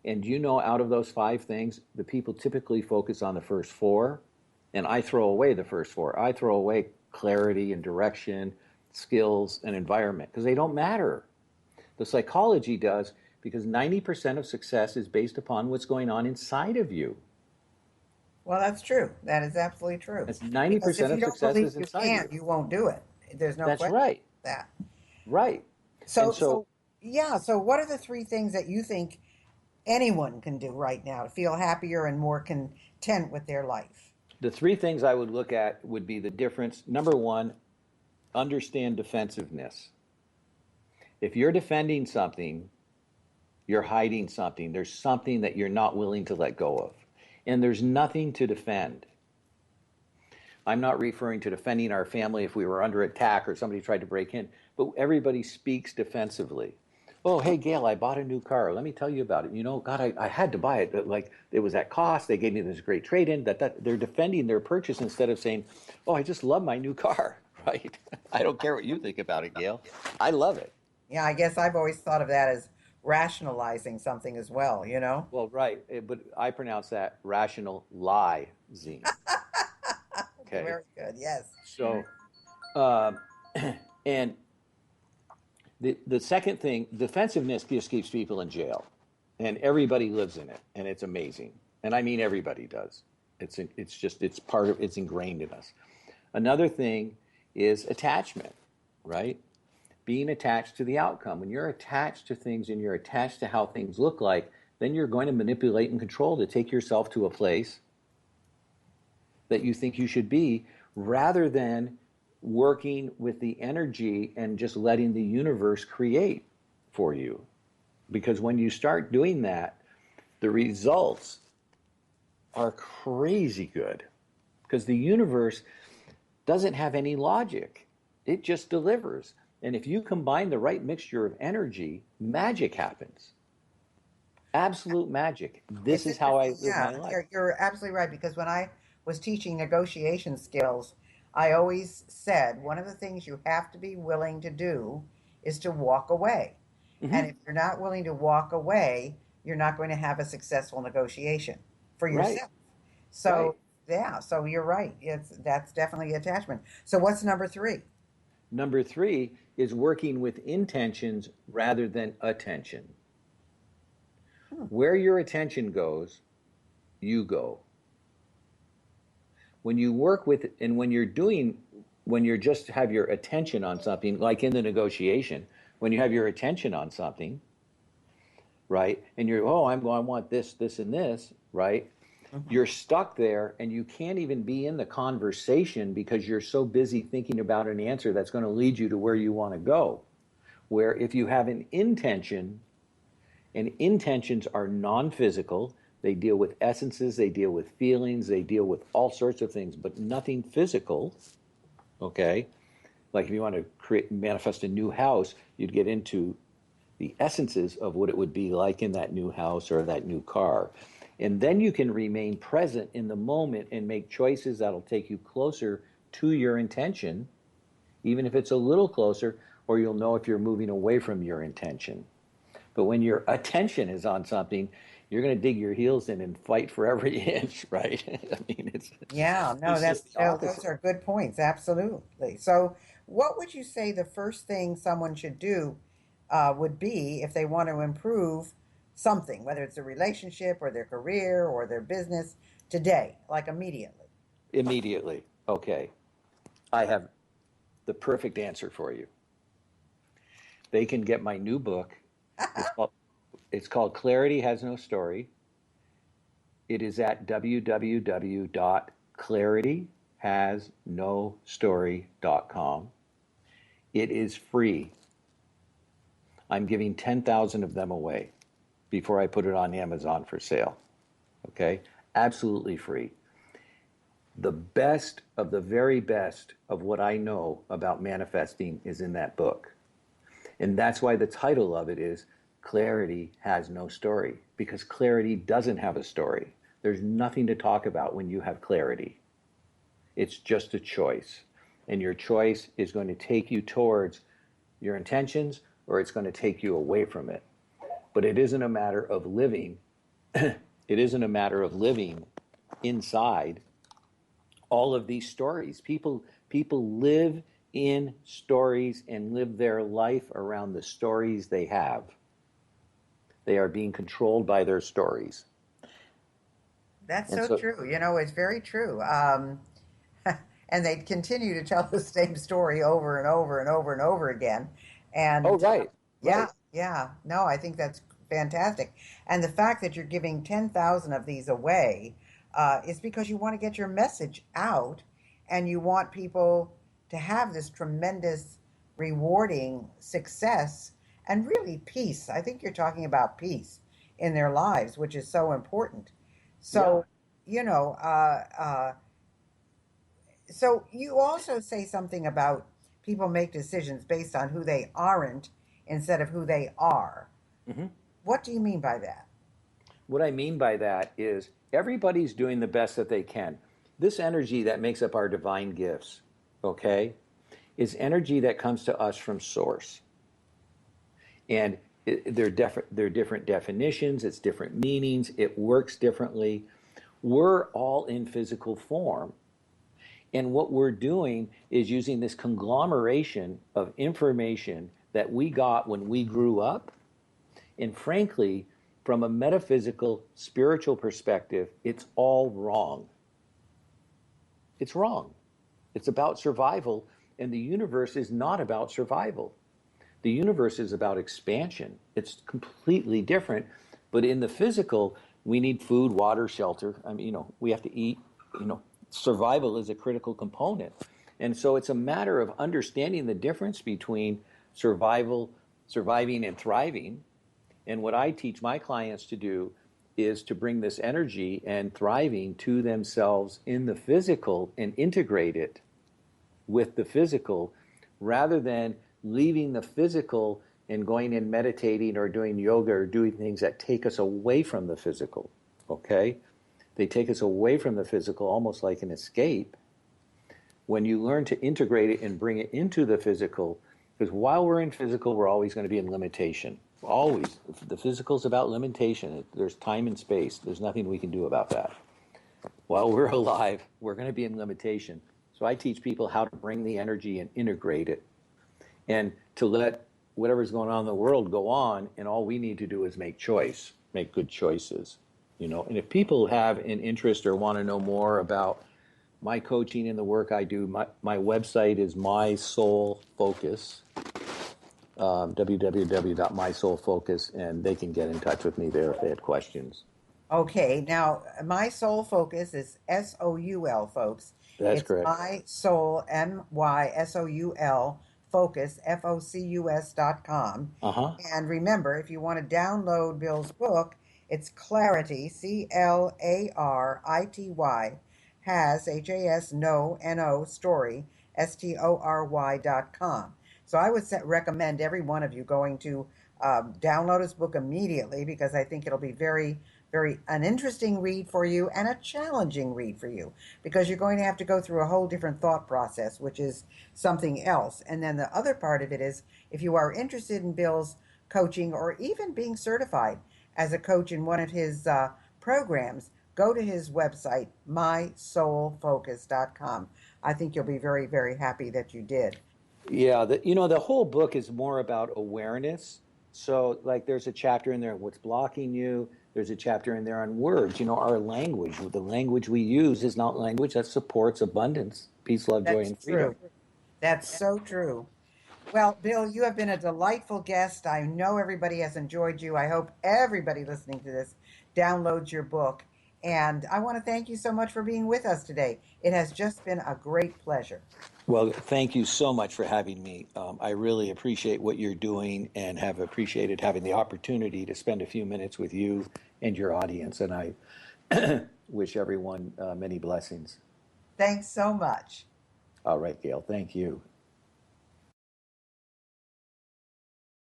And you know, out of those five things, the people typically focus on the first four, and I throw away the first four. I throw away clarity and direction, skills and environment because they don't matter. The psychology does because 90% of success is based upon what's going on inside of you. Well, that's true. That is absolutely true. That's Because if 90% you of don't success believe is you inside can, you. you won't do it. There's no That's question right. about that. Right. And So, so so yeah. So, what are the three things that you think anyone can do right now to feel happier and more content with their life? the three things I would look at would be the difference. Number one, understand defensiveness. If you're defending something, you're hiding something. There's something that you're not willing to let go of. And there's nothing to defend. I'm not referring to defending our family if we were under attack or somebody tried to break in, but everybody speaks defensively. Oh, hey, Gail, I bought a new car. Let me tell you about it. You know, God, I had to buy it. Like, it was at cost. They gave me this great trade in. That they're defending their purchase instead of saying, oh, I just love my new car, right? I don't care what you think about it, Gail. I love it. Yeah, I guess I've always thought of that as rationalizing something as well, you know? Well, right. But I pronounce that rational lie zine. Okay. Very good. Yes. So, um, and the second thing, defensiveness just keeps people in jail, and everybody lives in it, and it's amazing. And I mean everybody does. It's part of it's ingrained in us. Another thing is attachment, right? Being attached to the outcome. When you're attached to things and you're attached to how things look like, then you're going to manipulate and control to take yourself to a place that you think you should be rather than working with the energy and just letting the universe create for you. Because when you start doing that, the results are crazy good. Because the universe doesn't have any logic, it just delivers. And if you combine the right mixture of energy, magic happens. Absolute magic. This It's is how I interesting. live my Yeah, life. you're absolutely right. Because when I was teaching negotiation skills, I always said one of the things you have to be willing to do is to walk away. And Hmm. if you're not willing to walk away, you're not going to have a successful negotiation for Right, yourself. So, right. yeah, so you're right. That's definitely attachment. So, what's number three? Number three is working with intentions rather than attention. Hmm. Where your attention goes, you go. When you work with, and when you're just have your attention on something, like in the negotiation, when you have your attention on something, right, and you're, oh, I want this, this, and this, right, Hmm. you're stuck there and you can't even be in the conversation because you're so busy thinking about an answer that's going to lead you to where you want to go. Where if you have an intention, and intentions are non physical, they deal with essences, they deal with feelings, they deal with all sorts of things, but nothing physical. Okay? Like if you want to manifest a new house, you'd get into the essences of what it would be like in that new house or that new car. And then you can remain present in the moment and make choices that'll take you closer to your intention, even if it's a little closer, or you'll know if you're moving away from your intention. But when your attention is on something, you're going to dig your heels in and fight for every inch, right? I mean, Yeah, no, it's just the those opposite. are good points. Absolutely. So, what would you say the first thing someone should do would be if they want to improve something, whether it's a relationship or their career or their business today, like immediately? Immediately. Okay, I have the perfect answer for you. They can get my new book. It's called, it's called Clarity Has No Story. It is at www.clarityhasnostory.com. It is free. I'm giving 10,000 of them away before I put it on Amazon for sale. Okay? Absolutely free. The best of the very best of what I know about manifesting is in that book. And that's why the title of it is Clarity Has No Story, because clarity doesn't have a story. There's nothing to talk about when you have clarity. It's just a choice. And your choice is going to take you towards your intentions or it's going to take you away from it. But it isn't a matter of living, it isn't a matter of living inside all of these stories. People live in stories and live their life around the stories they have. They are being controlled by their stories. That's And so so, true. It's very true. And they continue to tell the same story over and over and over and over again. oh, And right, yeah, right. yeah, no, I think that's fantastic. And the fact that you're giving 10,000 of these away is because you want to get your message out and you want people to have this tremendous, rewarding success and really peace. I think you're talking about peace in their lives, which is so important. Yeah. So, you know, uh, uh, so you also say something about people make decisions based on who they aren't instead of who they are. Hmm. What do you mean by that? What I mean by that is everybody's doing the best that they can. This energy that makes up our divine gifts, okay, is energy that comes to us from source. And they're different definitions, it's different meanings, it works differently. We're all in physical form. And what we're doing is using this conglomeration of information that we got when we grew up. And frankly, from a metaphysical, spiritual perspective, it's all wrong. It's wrong. It's about survival, and the universe is not about survival. The universe is about expansion. It's completely different. But in the physical, we need food, water, shelter. I mean, we have to eat. Survival is a critical component. And so it's a matter of understanding the difference between survival, surviving, and thriving. And what I teach my clients to do is to bring this energy and thriving to themselves in the physical and integrate it with the physical rather than leaving the physical and going and meditating or doing yoga or doing things that take us away from the physical. Okay? They take us away from the physical almost like an escape. When you learn to integrate it and bring it into the physical, because while we're in physical, we're always going to be in limitation. Always. The physical is about limitation. There's time and space. There's nothing we can do about that. While we're alive, we're going to be in limitation. So I teach people how to bring the energy and integrate it and to let whatever's going on in the world go on. And all we need to do is make good choices. And if people have an interest or want to know more about my coaching and the work I do, my website is My Soul Focus, www.mysoulfocus, and they can get in touch with me there if they have questions. Okay, now my soul focus is SOUL, folks. That's It's correct. my soul, MYSOUL, focus, FOCUS.com. Uh-huh. And remember, if you want to download Bill's book, it's Clarity, CLARITY, has, HAS, no, NO, story, STORY.com. So I would recommend every one of you going to download his book immediately because I think it'll be very an interesting read for you and a challenging read for you because you're going to have to go through a whole different thought process, which is something else. And then the other part of it is if you are interested in Bill's coaching or even being certified as a coach in one of his programs, go to his website, mysoulfocus.com. I think you'll be very, very happy that you did. Yeah, the whole book is more about awareness. So, like, there's a chapter in there, what's blocking you. There's a chapter in there on words. Our language, the language we use is not language that supports abundance, peace, love, joy, That's and freedom. true. That's so true. Well, Bill, you have been a delightful guest. I know everybody has enjoyed you. I hope everybody listening to this downloads your book. And I want to thank you so much for being with us today. It has just been a great pleasure. Well, thank you so much for having me. I really appreciate what you're doing and have appreciated having the opportunity to spend a few minutes with you and your audience. And I wish everyone many blessings. Thanks so much. All right, Gail. Thank you.